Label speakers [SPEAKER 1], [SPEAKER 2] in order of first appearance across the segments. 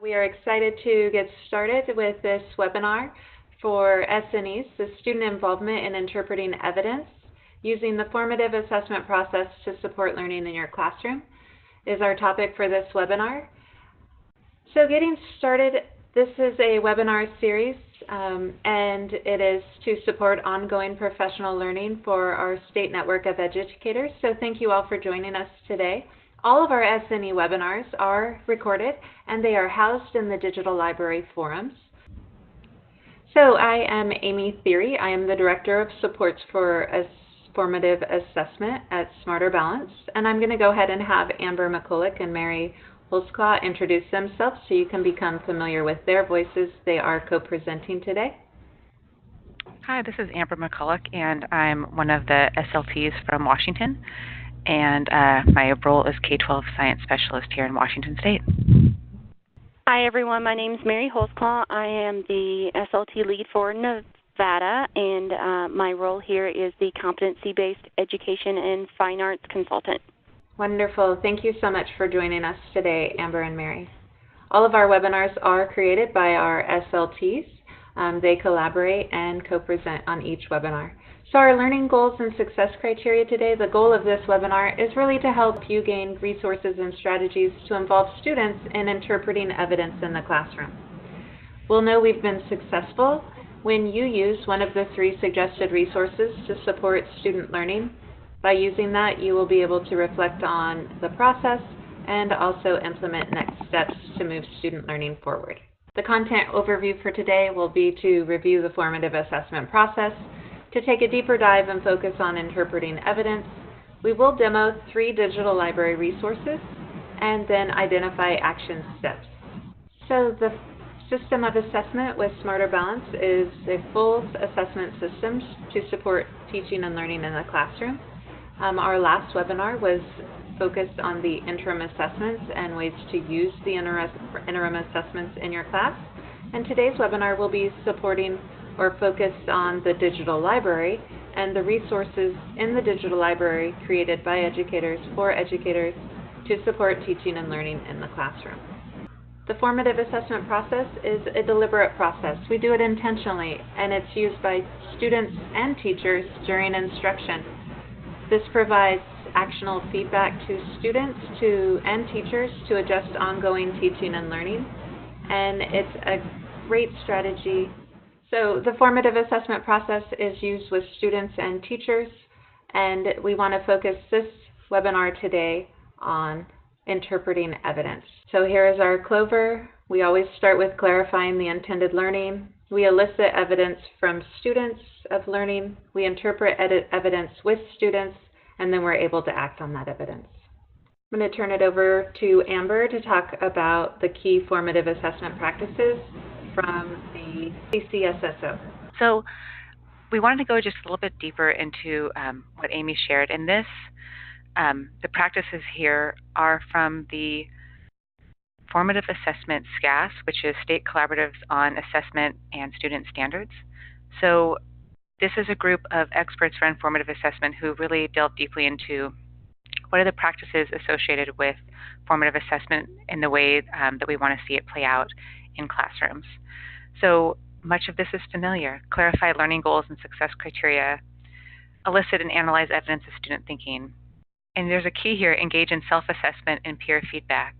[SPEAKER 1] We are excited to get started with this webinar for SNEs, the Student Involvement in Interpreting Evidence, using the formative assessment process to support learning in your classroom is our topic for this webinar. So getting started, this is a webinar series and it is to support ongoing professional learning for our state network of educators. So thank you all for joining us today. All of our SNE webinars are recorded and they are housed in the digital library forums. So I am Amy Theory. I am the Director of Supports for Formative Assessment at Smarter Balance, and I'm going to go ahead and have Amber McCulloch and Mary Holzclaw introduce themselves so you can become familiar with their voices. They are co-presenting today.
[SPEAKER 2] Hi, this is Amber McCulloch, and I'm one of the SLTs from Washington, and my role is K-12 Science Specialist here in Washington State.
[SPEAKER 3] Hi, everyone. My name is Mary Holzclaw. I am the SLT lead for Nevada, and my role here is the Competency-Based Education and Fine Arts Consultant.
[SPEAKER 1] Wonderful. Thank you so much for joining us today, Amber and Mary. All of our webinars are created by our SLTs. They collaborate and co-present on each webinar. So our learning goals and success criteria today, the goal of this webinar is really to help you gain resources and strategies to involve students in interpreting evidence in the classroom. We'll know we've been successful when you use one of the 3 suggested resources to support student learning. By using that, you will be able to reflect on the process and also implement next steps to move student learning forward. The content overview for today will be to review the formative assessment process, to take a deeper dive and focus on interpreting evidence. We will demo 3 digital library resources and then identify action steps. So the system of assessment with Smarter Balance is a full assessment system to support teaching and learning in the classroom. Our last webinar was focused on the interim assessments and ways to use the interim assessments in your class. And today's webinar will be supporting or focused on the digital library and the resources in the digital library created by educators for educators to support teaching and learning in the classroom. The formative assessment process is a deliberate process. We do it intentionally, and it's used by students and teachers during instruction. This provides actionable feedback to students and teachers to adjust ongoing teaching and learning, and it's a great strategy. So the formative assessment process is used with students and teachers, and we want to focus this webinar today on interpreting evidence. So here is our clover. We always start with clarifying the intended learning. We elicit evidence from students of learning. We interpret evidence with students, and then we're able to act on that evidence. I'm going to turn it over to Amber to talk about the key formative assessment practices from the CCSSO.
[SPEAKER 2] So we wanted to go just a little bit deeper into what Amy shared. And this, the practices here are from the Formative Assessment SCAS, which is State Collaboratives on Assessment and Student Standards. So this is a group of experts for formative assessment who really delve deeply into what are the practices associated with formative assessment in the way that we want to see it play out in classrooms. So much of this is familiar: clarify learning goals and success criteria, elicit and analyze evidence of student thinking. And there's a key here: engage in self-assessment and peer feedback,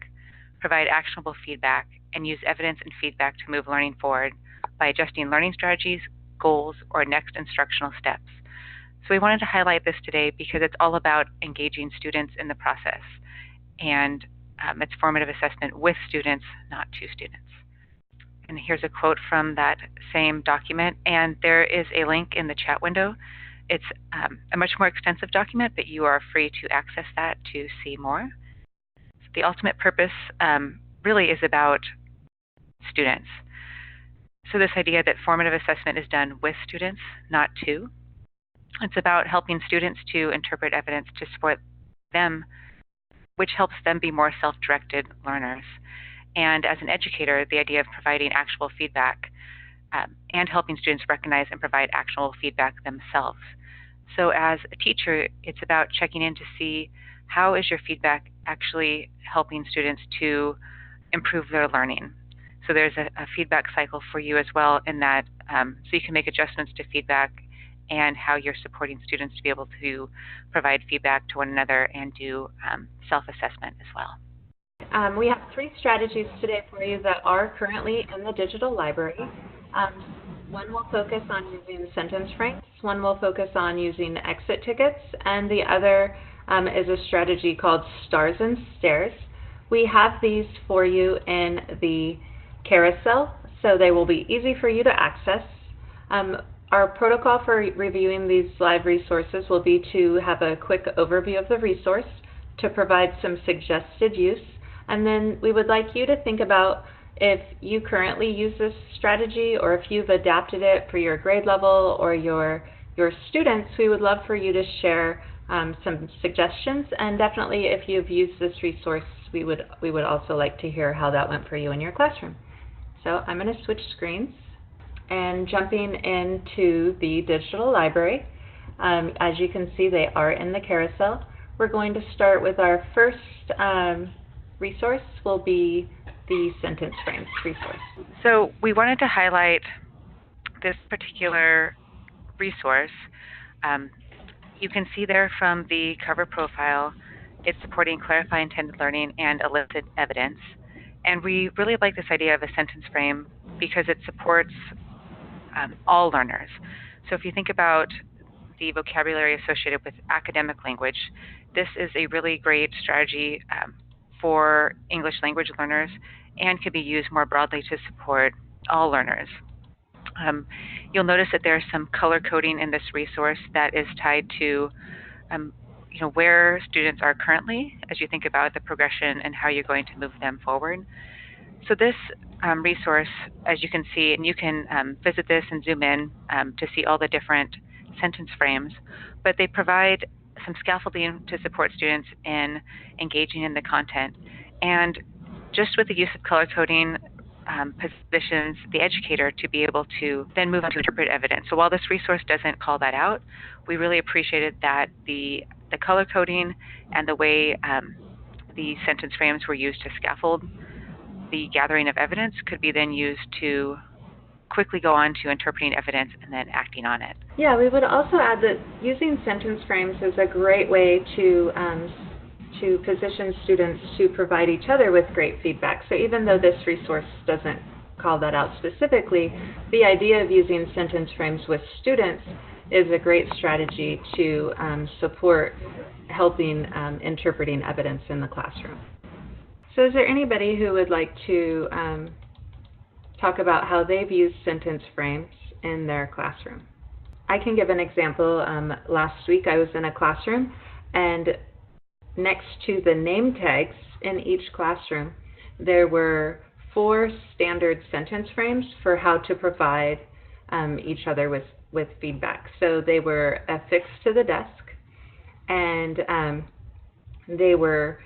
[SPEAKER 2] provide actionable feedback, and use evidence and feedback to move learning forward by adjusting learning strategies, goals, or next instructional steps. So we wanted to highlight this today because it's all about engaging students in the process. And it's formative assessment with students, not to students. And here's a quote from that same document, and there is a link in the chat window. It's a much more extensive document, but you are free to access that to see more. So the ultimate purpose really is about students. So this idea that formative assessment is done with students, not to. It's about helping students to interpret evidence to support them, which helps them be more self-directed learners. And as an educator, the idea of providing actual feedback and helping students recognize and provide actual feedback themselves. So as a teacher, it's about checking in to see how is your feedback actually helping students to improve their learning. So there's a feedback cycle for you as well in that, so you can make adjustments to feedback and how you're supporting students to be able to provide feedback to one another and do self-assessment as well.
[SPEAKER 1] We have 3 strategies today for you that are currently in the digital library. One will focus on using sentence frames, one will focus on using exit tickets, and the other is a strategy called stars and stares. We have these for you in the carousel, so they will be easy for you to access. Our protocol for reviewing these live resources will be to have a quick overview of the resource, to provide some suggested use, and then we would like you to think about if you currently use this strategy or if you've adapted it for your grade level or your students. We would love for you to share some suggestions, and definitely if you've used this resource, we would also like to hear how that went for you in your classroom. So I'm going to switch screens and jumping into the digital library. As you can see, they are in the carousel. We're going to start with our first resource will be the sentence frames resource.
[SPEAKER 2] So we wanted to highlight this particular resource. You can see there from the cover profile, it's supporting clarify intended learning and elicit evidence. And we really like this idea of a sentence frame because it supports all learners. So if you think about the vocabulary associated with academic language, this is a really great strategy for English language learners and can be used more broadly to support all learners. You'll notice that there's some color coding in this resource that is tied to where students are currently as you think about the progression and how you're going to move them forward. So this resource, as you can see, and you can visit this and zoom in to see all the different sentence frames, but they provide some scaffolding to support students in engaging in the content. And just with the use of color coding, positions the educator to be able to then move on to interpret evidence. So while this resource doesn't call that out, we really appreciated that the color coding and the way the sentence frames were used to scaffold the gathering of evidence could be then used to quickly go on to interpreting evidence and then acting on it.
[SPEAKER 1] Yeah, we would also add that using sentence frames is a great way to position students to provide each other with great feedback. So even though this resource doesn't call that out specifically, the idea of using sentence frames with students is a great strategy to support helping interpreting evidence in the classroom. So is there anybody who would like to talk about how they've used sentence frames in their classroom? I can give an example. Last week I was in a classroom, and next to the name tags in each classroom, there were 4 standard sentence frames for how to provide each other with feedback. So they were affixed to the desk, and they were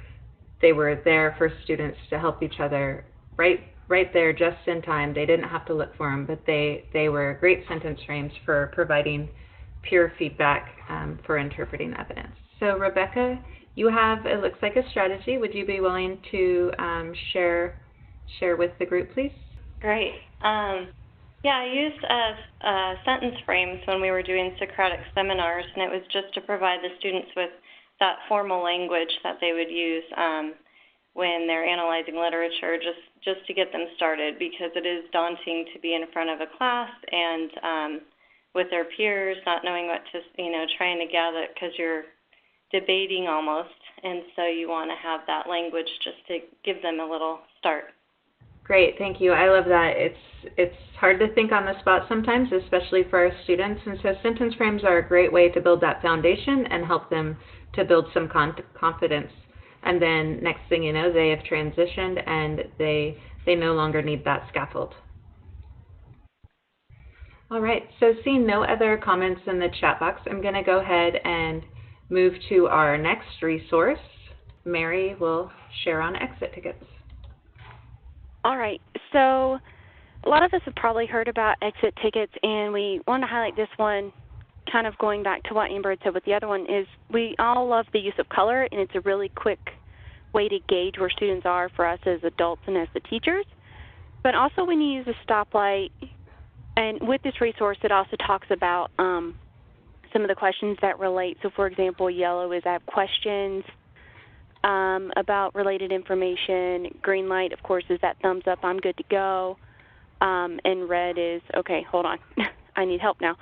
[SPEAKER 1] there for students to help each other right there just in time. They didn't have to look for them, but they were great sentence frames for providing peer feedback for interpreting evidence. So Rebecca, you have, it looks like, a strategy. Would you be willing to share with the group, please?
[SPEAKER 3] Great. Yeah, I used sentence frames when we were doing Socratic seminars, and it was just to provide the students with that formal language that they would use when they're analyzing literature, just to get them started, because it is daunting to be in front of a class and with their peers, not knowing what to, trying to gather, because you're debating almost, and so you want to have that language just to give them a little start.
[SPEAKER 1] Great, thank you. I love that. It's hard to think on the spot sometimes, especially for our students, and so sentence frames are a great way to build that foundation and help them to build some confidence. And then next thing you know, they have transitioned and they no longer need that scaffold. All right, so seeing no other comments in the chat box, I'm going to go ahead and move to our next resource. Mary will share on exit tickets.
[SPEAKER 3] All right, so a lot of us have probably heard about exit tickets, and we want to highlight this one, kind of going back to what Amber had said with the other one, is we all love the use of color, and it's a really quick way to gauge where students are for us as adults and as the teachers. But also when you use a stoplight, and with this resource it also talks about some of the questions that relate. So for example, yellow is I have questions about related information. Green light, of course, is that thumbs up, I'm good to go. And red is, okay, hold on, I need help now.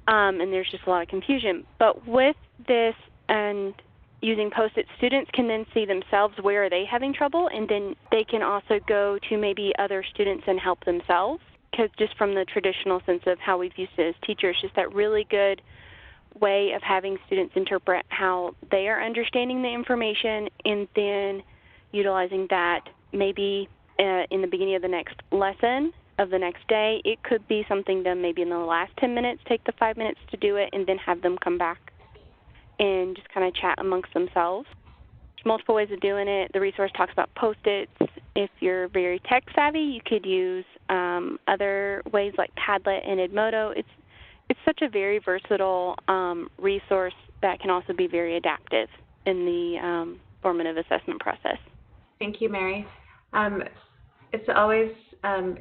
[SPEAKER 3] And there's just a lot of confusion. But with this and using Post-it, students can then see themselves where are they having trouble, and then they can also go to maybe other students and help themselves, because just from the traditional sense of how we've used it as teachers, just that really good way of having students interpret how they are understanding the information, and then utilizing that maybe in the beginning of the next lesson of the next day. It could be something done maybe in the last 10 minutes, take the 5 minutes to do it, and then have them come back and just kind of chat amongst themselves. There's multiple ways of doing it. The resource talks about Post-its. If you're very tech savvy, you could use other ways like Padlet and Edmodo. It's such a very versatile resource that can also be very adaptive in the formative assessment process.
[SPEAKER 1] Thank you, Mary. It's always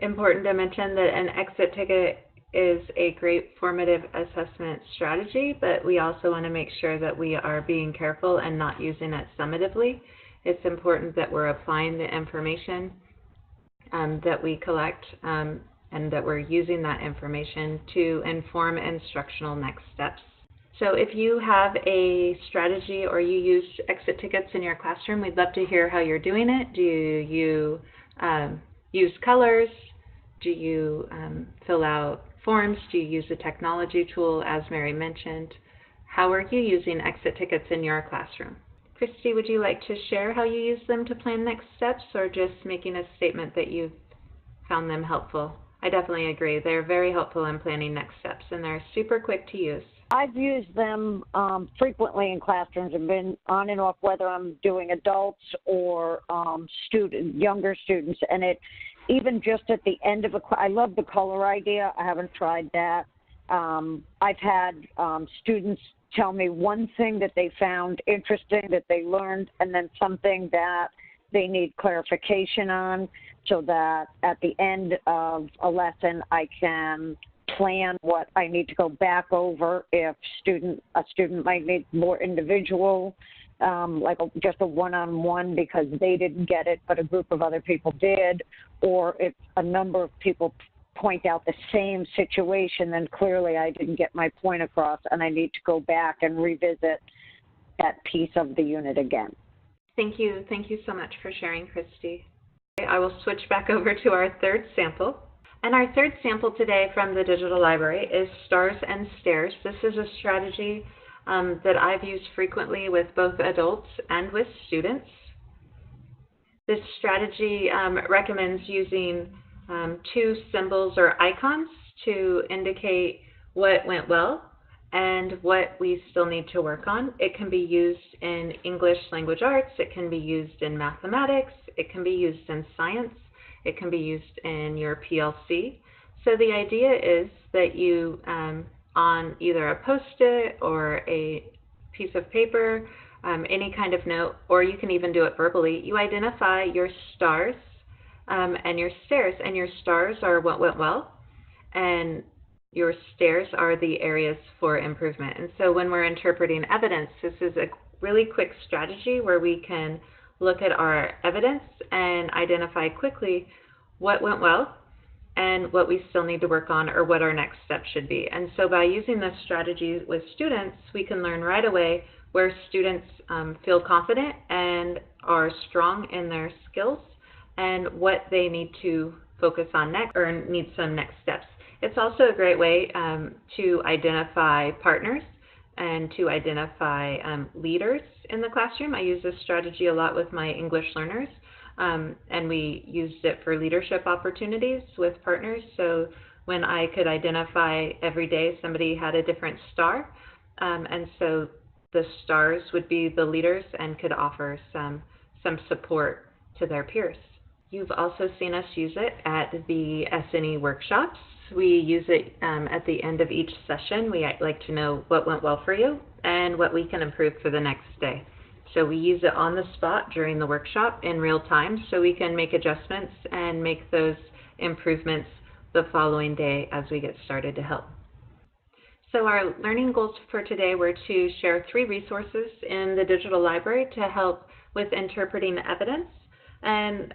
[SPEAKER 1] important to mention that an exit ticket is a great formative assessment strategy, but we also want to make sure that we are being careful and not using it summatively. It's important that we're applying the information that we collect and that we're using that information to inform instructional next steps. So if you have a strategy or you use exit tickets in your classroom, we'd love to hear how you're doing it. Do you use colors? Do you fill out forms? Do you use a technology tool, as Mary mentioned? How are you using exit tickets in your classroom? Christy, would you like to share how you use them to plan next steps, or just making a statement that you've found them helpful? I definitely agree. They're very helpful in planning next steps, and they're super quick to use.
[SPEAKER 4] I've used them frequently in classrooms and been on and off whether I'm doing adults or younger students. And it even just at the end of I love the color idea. I haven't tried that. I've had students tell me one thing that they found interesting that they learned, and then something that they need clarification on, so that at the end of a lesson I can plan what I need to go back over. If a student might need more individual, like just a one-on-one because they didn't get it but a group of other people did, or if a number of people point out the same situation, then clearly I didn't get my point across and I need to go back and revisit that piece of the unit again.
[SPEAKER 1] Thank you. Thank you so much for sharing, Christy. I will switch back over to our third sample. And our third sample today from the digital library is Stars and Stares. This is a strategy that I've used frequently with both adults and with students. This strategy recommends using two symbols or icons to indicate what went well and what we still need to work on. It can be used in English language arts, it can be used in mathematics, it can be used in science, it can be used in your PLC. So the idea is that you, on either a Post-it or a piece of paper, any kind of note, or you can even do it verbally, you identify your stars and your stares. And your stars are what went well, and your stares are the areas for improvement. And so when we're interpreting evidence, this is a really quick strategy where we can look at our evidence and identify quickly what went well and what we still need to work on, or what our next step should be. And so by using this strategy with students, we can learn right away where students feel confident and are strong in their skills and what they need to focus on next, or need some next steps. It's also a great way to identify partners and to identify leaders in the classroom. I use this strategy a lot with my English learners, and we used it for leadership opportunities with partners. So when I could identify every day somebody had a different star, and so the stars would be the leaders and could offer some support to their peers. You've also seen us use it at the SNE workshops. We use it at the end of each session. We like to know what went well for you and what we can improve for the next day. So we use it on the spot during the workshop in real time, so we can make adjustments and make those improvements the following day as we get started to help. So our learning goals for today were to share 3 resources in the digital library to help with interpreting evidence. And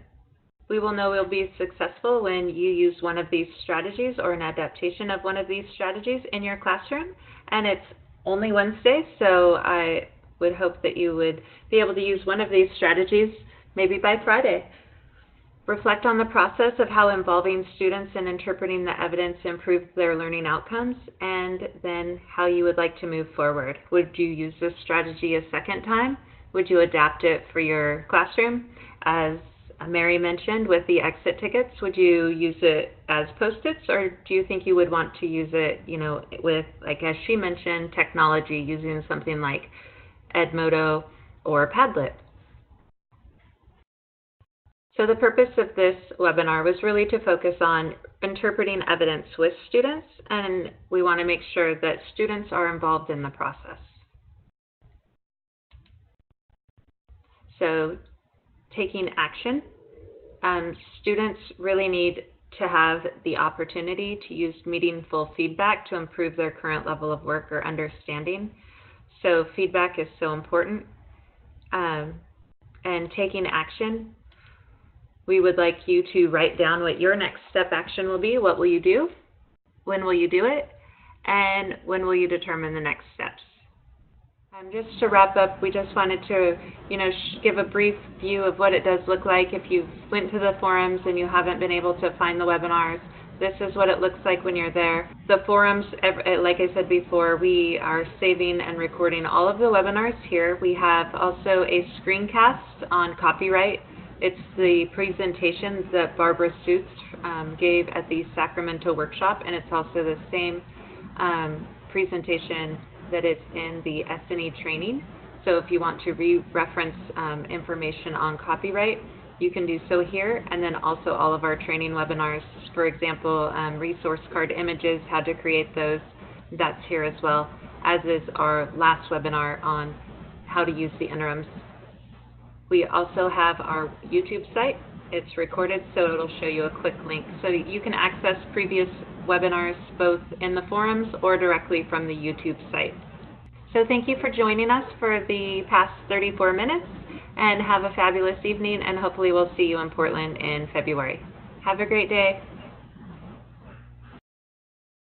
[SPEAKER 1] we will know we'll be successful when you use one of these strategies or an adaptation of one of these strategies in your classroom. And it's only Wednesday, so I would hope that you would be able to use one of these strategies maybe by Friday. Reflect on the process of how involving students in interpreting the evidence improved their learning outcomes, and then how you would like to move forward. Would you use this strategy a second time? Would you adapt it for your classroom? As Mary mentioned with the exit tickets, would you use it as Post-its, or do you think you would want to use it, with, like as she mentioned, technology, using something like Edmodo or Padlet? So the purpose of this webinar was really to focus on interpreting evidence with students, and we want to make sure that students are involved in the process. So taking action. Students really need to have the opportunity to use meaningful feedback to improve their current level of work or understanding. So feedback is so important. And taking action, we would like you to write down what your next step action will be. What will you do? When will you do it? And when will you determine the next steps? Just to wrap up, we just wanted to, give a brief view of what it does look like if you went to the forums and you haven't been able to find the webinars. This is what it looks like when you're there. The forums, like I said before, we are saving and recording all of the webinars here. We have also a screencast on copyright. It's the presentation that Barbara Suits gave at the Sacramento workshop, and it's also the same presentation that it's in the SNE training. So if you want to re-reference information on copyright, you can do so here. And then also all of our training webinars, for example, resource card images, how to create those, that's here as well, as is our last webinar on how to use the interims. We also have our YouTube site. It's recorded, so it'll show you a quick link. So you can access previous webinars both in the forums or directly from the YouTube site. So thank you for joining us for the past 34 minutes, and have a fabulous evening, and hopefully we'll see you in Portland in February. Have a great day.